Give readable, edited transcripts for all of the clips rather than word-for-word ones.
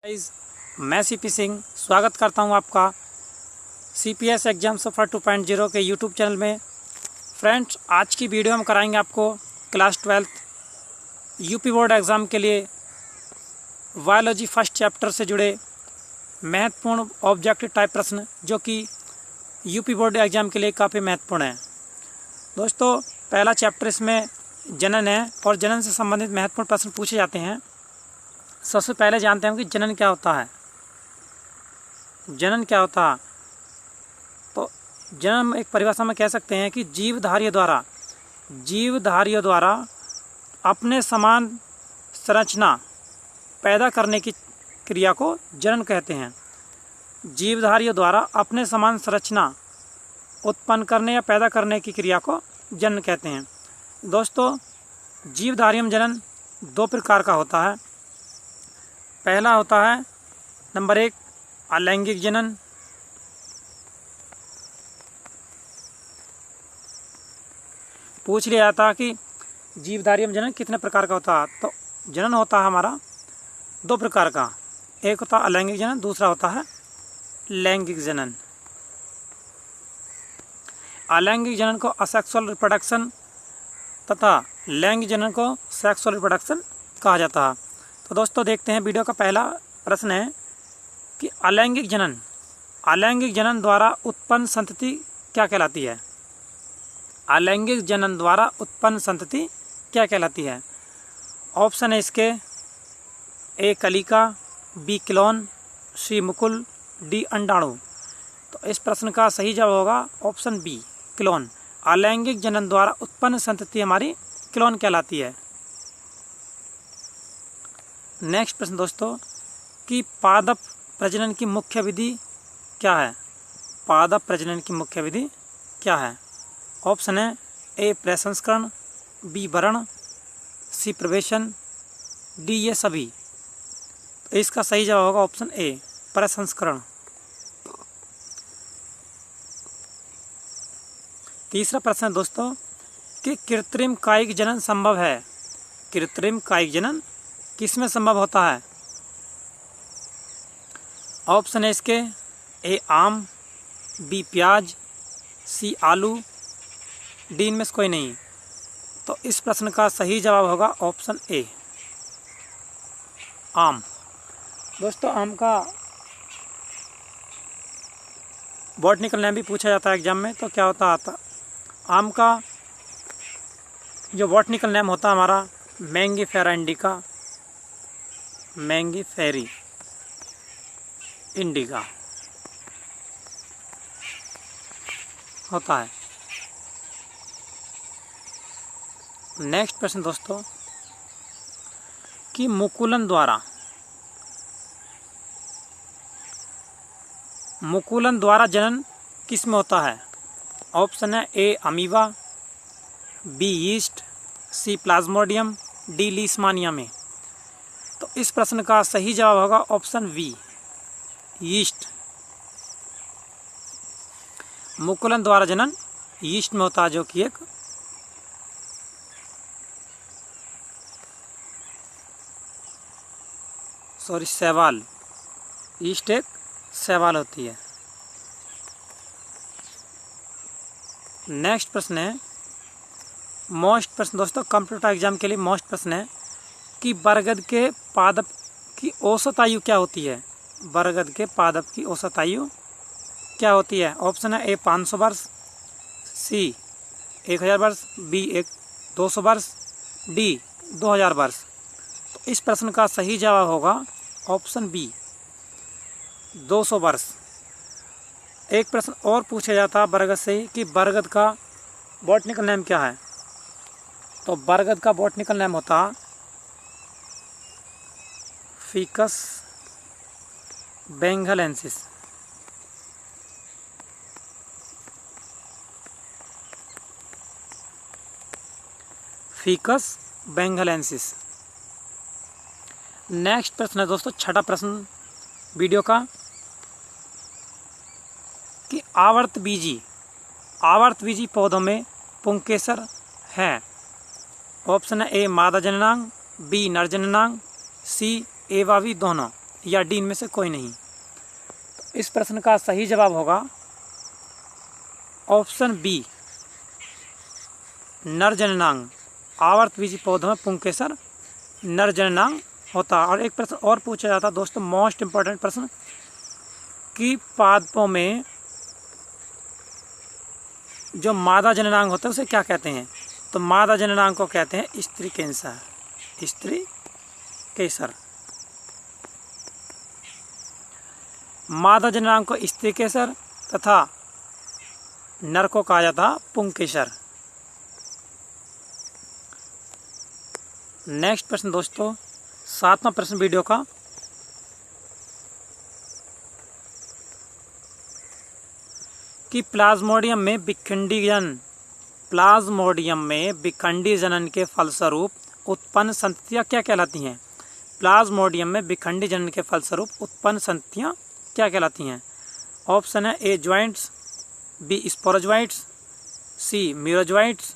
Guys, मैं CP Singh स्वागत करता हूं आपका सीपीएस एग्जाम सफर 2.0 के यूट्यूब चैनल में। फ्रेंड्स, आज की वीडियो में कराएंगे आपको क्लास 12 यूपी बोर्ड एग्ज़ाम के लिए बायोलॉजी फर्स्ट चैप्टर से जुड़े महत्वपूर्ण ऑब्जेक्टिव टाइप प्रश्न, जो कि यूपी बोर्ड एग्ज़ाम के लिए काफ़ी महत्वपूर्ण है। दोस्तों, पहला चैप्टर इसमें जनन है और जनन से संबंधित महत्वपूर्ण प्रश्न पूछे जाते हैं। सबसे पहले जानते हैं कि जनन क्या होता है। जनन क्या होता है? तो जन्म एक परिभाषा में कह सकते हैं कि जीवधारियों द्वारा अपने समान संरचना पैदा करने की क्रिया को जनन कहते हैं। जीवधारियों द्वारा अपने समान संरचना उत्पन्न करने या पैदा करने की क्रिया को जनन कहते हैं। दोस्तों, जीवधारियों में जनन दो प्रकार का होता है। पहला होता है नंबर 1 अलैंगिक जनन। पूछ लिया जाता कि जीवधारियों में जनन कितने प्रकार का होता है, तो जनन होता है हमारा दो प्रकार का। एक होता है अलैंगिक जनन, दूसरा होता है लैंगिक जनन। अलैंगिक जनन को असेक्सुअल रिप्रोडक्शन तथा लैंगिक जनन को सेक्सुअल रिप्रोडक्शन कहा जाता है। तो दोस्तों, देखते हैं वीडियो का पहला प्रश्न है कि अलैंगिक जनन द्वारा उत्पन्न संतति क्या कहलाती है। अलैंगिक जनन द्वारा उत्पन्न संतति क्या कहलाती है? ऑप्शन है इसके ए कलिका, बी क्लोन, सी मुकुल, डी अंडाणु। तो इस प्रश्न का सही जवाब होगा ऑप्शन बी क्लोन। अलैंगिक जनन द्वारा उत्पन्न संतति हमारी क्लोन कहलाती है। नेक्स्ट प्रश्न दोस्तों कि पादप प्रजनन की मुख्य विधि क्या है। पादप प्रजनन की मुख्य विधि क्या है? ऑप्शन है ए प्रसंस्करण, बी भरण, सी प्रवेशन, डी ये सभी। तो इसका सही जवाब होगा ऑप्शन ए प्रसंस्करण। तीसरा प्रश्न है दोस्तों कि कृत्रिम कायिक जनन संभव है। कृत्रिम कायिक जनन किसमें संभव होता है? ऑप्शन है इसके ए आम, बी प्याज, सी आलू, डी इनमें से कोई नहीं। तो इस प्रश्न का सही जवाब होगा ऑप्शन ए आम। दोस्तों, आम का बॉटनिकल नेम भी पूछा जाता है एग्जाम में। तो क्या होता है आम का जो बॉटनिकल नेम होता है हमारा मैंगीफेरा इंडिका, मैंगीफेरी इंडिका होता है। नेक्स्ट प्रश्न दोस्तों कि मुकुलन द्वारा जनन किस में होता है? ऑप्शन है ए अमीबा, बी यीस्ट, सी प्लाज्मोडियम, डी लीशमानिया में। तो इस प्रश्न का सही जवाब होगा ऑप्शन बी यीस्ट। मुकुलन द्वारा जनन यीस्ट में होता है, जो कि एक शैवाल, यीस्ट एक शैवाल होती है। नेक्स्ट प्रश्न है मोस्ट प्रश्न दोस्तों कंप्यूटर एग्जाम के लिए मोस्ट प्रश्न है कि बरगद के पादप की औसत आयु क्या होती है। बरगद के पादप की औसत आयु क्या होती है? ऑप्शन है ए 500 वर्ष, सी 1000 वर्ष, बी 200 वर्ष, डी 2000 वर्ष। तो इस प्रश्न का सही जवाब होगा ऑप्शन बी 200 वर्ष। एक प्रश्न और पूछा जाता है बरगद से ही कि बरगद का बॉटनिकल नेम क्या है। तो बरगद का बॉटनिकल नेम होता है ficus benghalensis. Ficus benghalensis. Next प्रश्न है दोस्तों छठा प्रश्न वीडियो का कि आवर्तबीजी पौधों में पुंकेसर है। ऑप्शन है ए मादा जननांग, बी नर जननांग, सी ए व बी दोनों। या डी इनमें से कोई नहीं। तो इस प्रश्न का सही जवाब होगा ऑप्शन बी, नर जननांग। आवर्तबीजी पौधों में पुंकेसर नर जननांग होता है। और एक प्रश्न और पूछा जाता है दोस्तों, मोस्ट इंपॉर्टेंट प्रश्न, कि पादपों में जो मादा जननांग होता है उसे क्या कहते हैं? तो मादा जननांग को कहते हैं स्त्री केसर, स्त्री केसर। मादा जननांग को स्त्री केसर तथा नर को कहा जाता है पुंकेसर। नेक्स्ट प्रश्न दोस्तों, 7वां प्रश्न वीडियो का, कि प्लाज्मोडियम में विखंडी जनन के फलस्वरूप उत्पन्न संततियाँ क्या कहलाती हैं? प्लाज्मोडियम में विखंडी जनन के फलस्वरूप उत्पन्न संततियाँ क्या कहलाती हैं? ऑप्शन है ए ज्वाइंट्स, बी स्पोरोज्वाइट्स, सी मीरोज्वाइट्स,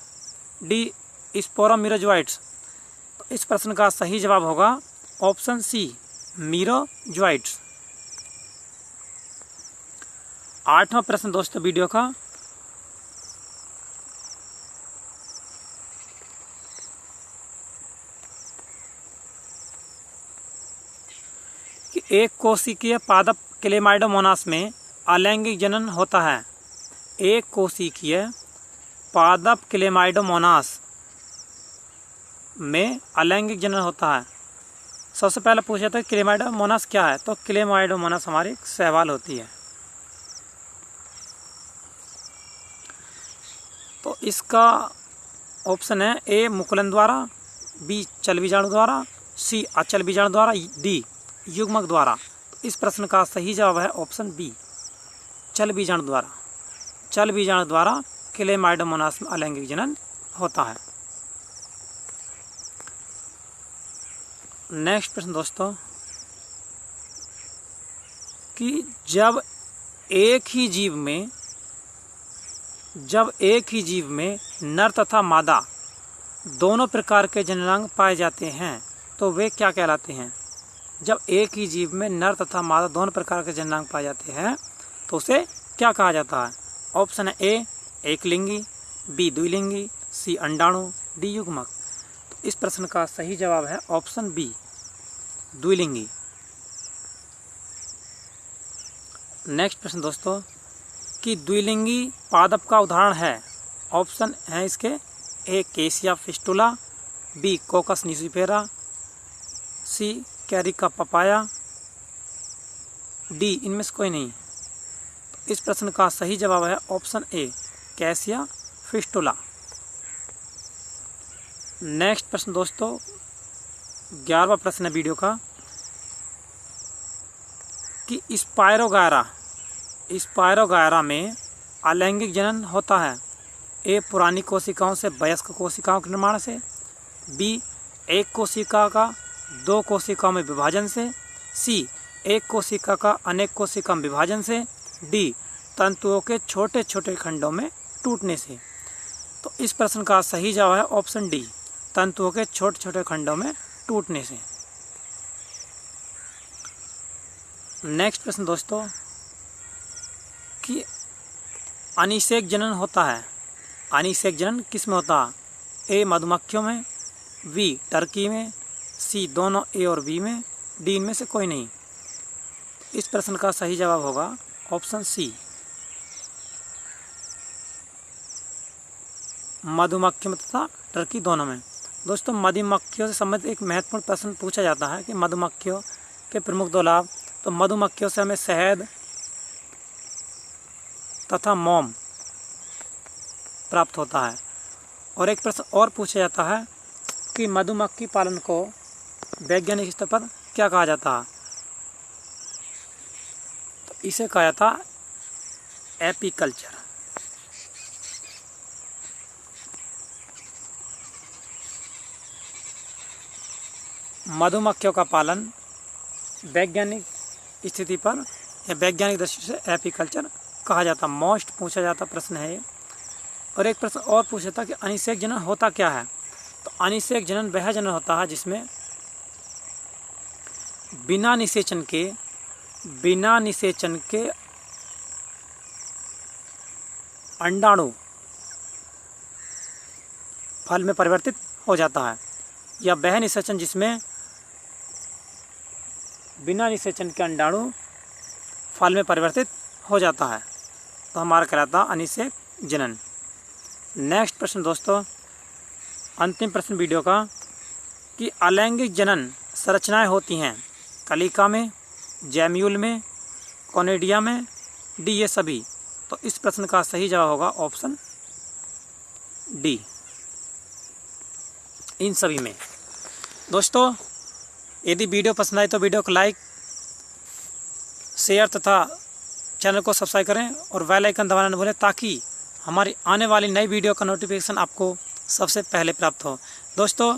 डी स्पोरोमीरोज्वाइट्स। तो इस प्रश्न का सही जवाब होगा ऑप्शन सी, मीरोज्वाइट्स। 8वां प्रश्न दोस्तों वीडियो का, कि एक कोशिकीय पादप क्लेमाइडोमोनास में अलैंगिक जनन होता है। एक कोशिकीय पादप क्लेमाइडोमोनास में अलैंगिक जनन होता है। सबसे पहले पूछा था क्लेमाइडोमोनास क्या है? तो क्लेमाइडोमोनास हमारी शैवाल होती है। तो इसका ऑप्शन है ए मुकुलन द्वारा, बी चल बीजाणु द्वारा, सी अचल बीजाणु द्वारा, डी युग्मक द्वारा। तो इस प्रश्न का सही जवाब है ऑप्शन बी, चल बीजाणु द्वारा। चल बीजाणु द्वारा क्लेमाइडोमोनास में अलैंगिक जनन होता है। नेक्स्ट प्रश्न दोस्तों, कि जब एक ही जीव में नर तथा मादा दोनों प्रकार के जननांग पाए जाते हैं तो वे क्या कहलाते हैं? जब एक ही जीव में नर तथा मादा दोनों प्रकार के जननांग पाए जाते हैं तो उसे क्या कहा जाता है? ऑप्शन है ए एकलिंगी, बी द्विलिंगी, सी अंडाणु, डी युग्मक। तो इस प्रश्न का सही जवाब है ऑप्शन बी, द्विलिंगी। नेक्स्ट प्रश्न दोस्तों, कि द्विलिंगी पादप का उदाहरण है। ऑप्शन है इसके ए केसिया फिस्टुला, बी कोकस निसिफेरा, सी कैरिका पपाया, डी इनमें से कोई नहीं। तो इस प्रश्न का सही जवाब है option A cassia fistula. Next प्रश्न दोस्तों, 11वां प्रश्न है वीडियो का, कि स्पायरोगायरा में अलैंगिक जनन होता है। ए पुरानी कोशिकाओं से वयस्क कोशिकाओं के निर्माण से, बी एक कोशिका का दो कोशिकाओं में विभाजन से, सी एक कोशिका का अनेक कोशिका में विभाजन से, डी तंतुओं के छोटे छोटे खंडों में टूटने से। तो इस प्रश्न का सही जवाब है ऑप्शन डी, तंतुओं के छोटे छोटे खंडों में टूटने से। नेक्स्ट प्रश्न दोस्तों, कि अनिषेक जनन होता है। अनिषेक जनन किस में होता है? ए मधुमक्खियों में, बी टर्की में, सी दोनों ए और बी में, डी इनमें से कोई नहीं। इस प्रश्न का सही जवाब होगा ऑप्शन सी, मधुमक्खियों में तथा टर्की दोनों में। दोस्तों मधुमक्खियों से संबंधित एक महत्वपूर्ण प्रश्न पूछा जाता है कि मधुमक्खियों के प्रमुख दो लाभ। तो मधुमक्खियों से हमें शहद तथा मोम प्राप्त होता है। और एक प्रश्न और पूछा जाता है कि मधुमक्खी पालन को वैज्ञानिक स्तर पर क्या कहा जाता है? तो इसे कहा जाता है एपीकल्चर। मधुमक्खियों का पालन वैज्ञानिक स्थिति पर या वैज्ञानिक दृष्टि से एपीकल्चर कहा जाता। मोस्ट पूछा जाता प्रश्न है ये। और एक प्रश्न और पूछा था कि अनिषेक जनन होता क्या है? तो अनिषेक जनन वह जनन होता है जिसमें बिना निषेचन के अंडाणु फल में परिवर्तित हो जाता है, या वह निषेचन जिसमें बिना निषेचन के अंडाणु फल में परिवर्तित हो जाता है, तो हमारा कहलाता है अनिषेक जनन। नेक्स्ट प्रश्न दोस्तों, अंतिम प्रश्न वीडियो का, कि अलैंगिक जनन संरचनाएं होती हैं कलिका में, जैम्यूल में, कोनिडिया में, डी ये सभी। तो इस प्रश्न का सही जवाब होगा ऑप्शन डी, इन सभी में। दोस्तों यदि वीडियो पसंद आए तो वीडियो को लाइक, शेयर तथा चैनल को सब्सक्राइब करें और बेल आइकन दबाना न भूलें, ताकि हमारी आने वाली नई वीडियो का नोटिफिकेशन आपको सबसे पहले प्राप्त हो। दोस्तों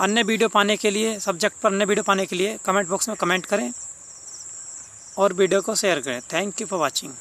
अन्य वीडियो पाने के लिए, सब्जेक्ट पर अन्य वीडियो पाने के लिए कमेंट बॉक्स में कमेंट करें और वीडियो को शेयर करें। Thank you for watching.